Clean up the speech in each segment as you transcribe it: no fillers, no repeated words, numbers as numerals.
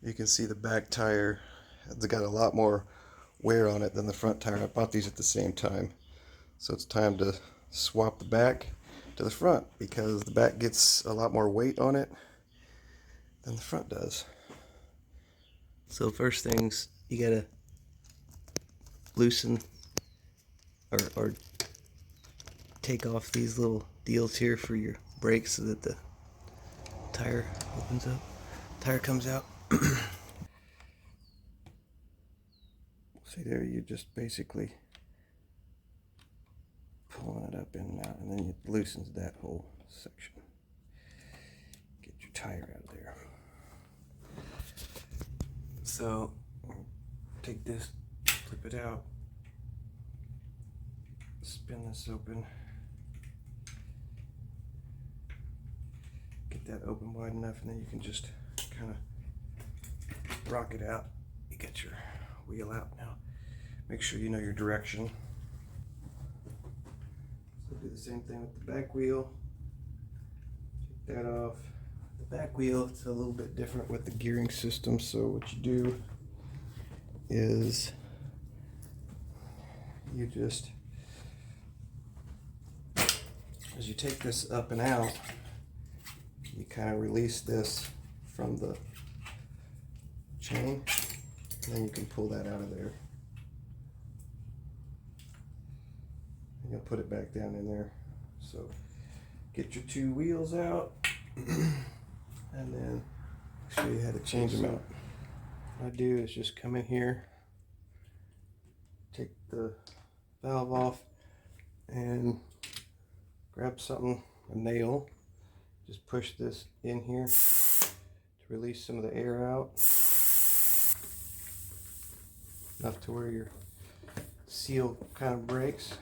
You can see the back tire has got a lot more wear on it than the front tire. I bought these at the same time. So it's time to swap the back to the front because the back gets a lot more weight on it than the front does. So first things, you gotta loosen or take off these little deals here for your brakes so that the tire opens up, tire comes out. See there, you just basically pulling it up in and out, and then it loosens that whole section. Get your tire out of there. So take this, flip it out, spin this open, get that open wide enough, and then you can just kind of rock it out. You get your wheel out now. Make sure you know your direction. So do the same thing with the back wheel. Take that off. The back wheel, it's a little bit different with the gearing system. So what you do is you just, as you take this up and out, you kind of release this from the chain, and then you can pull that out of there. You'll put it back down in there. So get your two wheels out and then show you how to change them out. What I do is just come in here, take the valve off, and grab something, a nail, just push this in here to release some of the air out, enough to where your seal kind of breaks,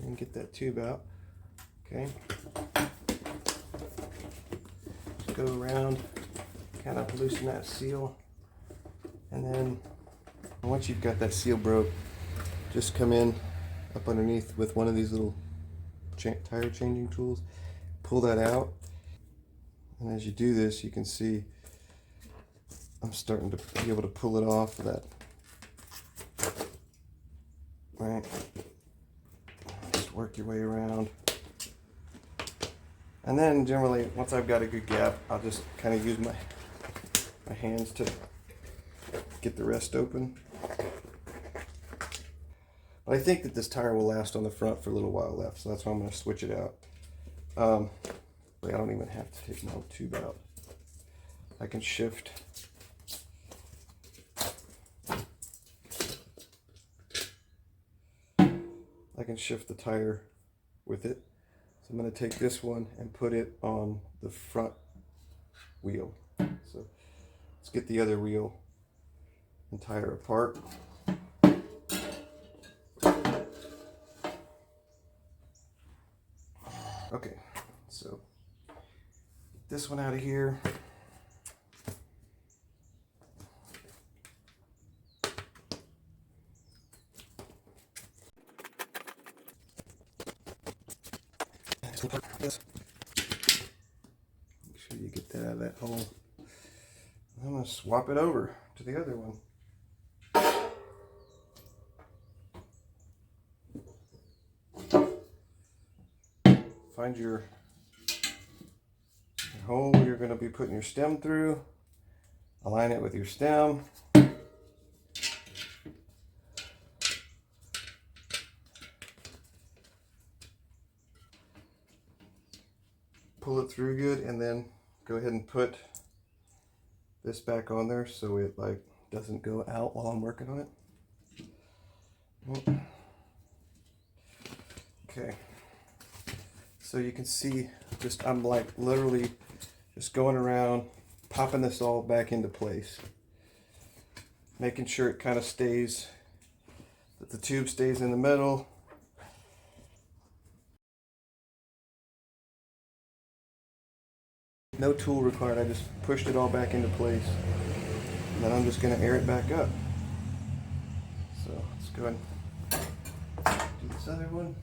and get that tube out. Okay, just go around, kind of loosen that seal, and then once you've got that seal broke, just come in up underneath with one of these little tire changing tools, pull that out, and as you do this, you can see I'm starting to be able to pull it off of that. Right, just work your way around, and then generally once I've got a good gap, I'll just kind of use my hands to get the rest open. But I think that this tire will last on the front for a little while left, so that's why I'm going to switch it out. I don't even have to take my whole tube out. I can shift. I can shift the tire with it. So I'm going to take this one and put it on the front wheel. So let's get the other wheel and tire apart. Okay, so get this one out of here. Make sure you get that out of that hole. I'm going to swap it over to the other one. Find your hole you're going to be putting your stem through. Align it with your stem. Pull it through good, and then go ahead and put this back on there so it like doesn't go out while I'm working on it. Okay, so you can see just I'm like literally just going around popping this all back into place, making sure it kind of stays, that the tube stays in the middle. No tool required, I just pushed it all back into place. And then I'm just going to air it back up. So let's go ahead and do this other one.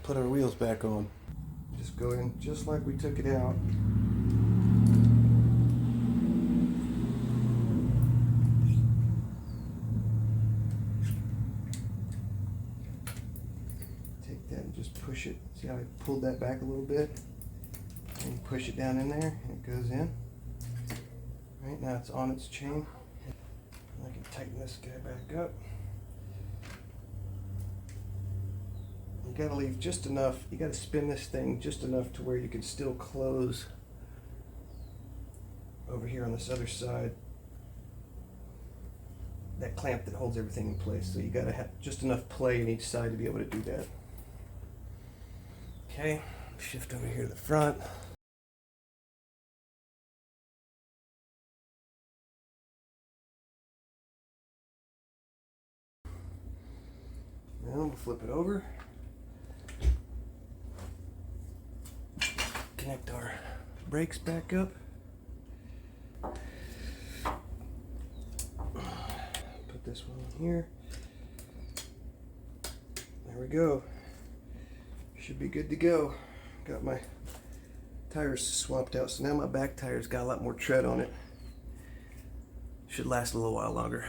put our wheels back on. Just go in just like we took it out. Take that and just push it. See how I pulled that back a little bit? And push it down in there and it goes in. Right now it's on its chain. I can tighten this guy back up. You gotta leave just enough, you gotta spin this thing just enough to where you can still close over here on this other side that clamp that holds everything in place. So you gotta have just enough play in each side to be able to do that. Okay, shift over here to the front. Now we'll flip it over. Connect our brakes back up. Put this one in here. There we go. Should be good to go. Got my tires swapped out, so now my back tire's got a lot more tread on it. Should last a little while longer.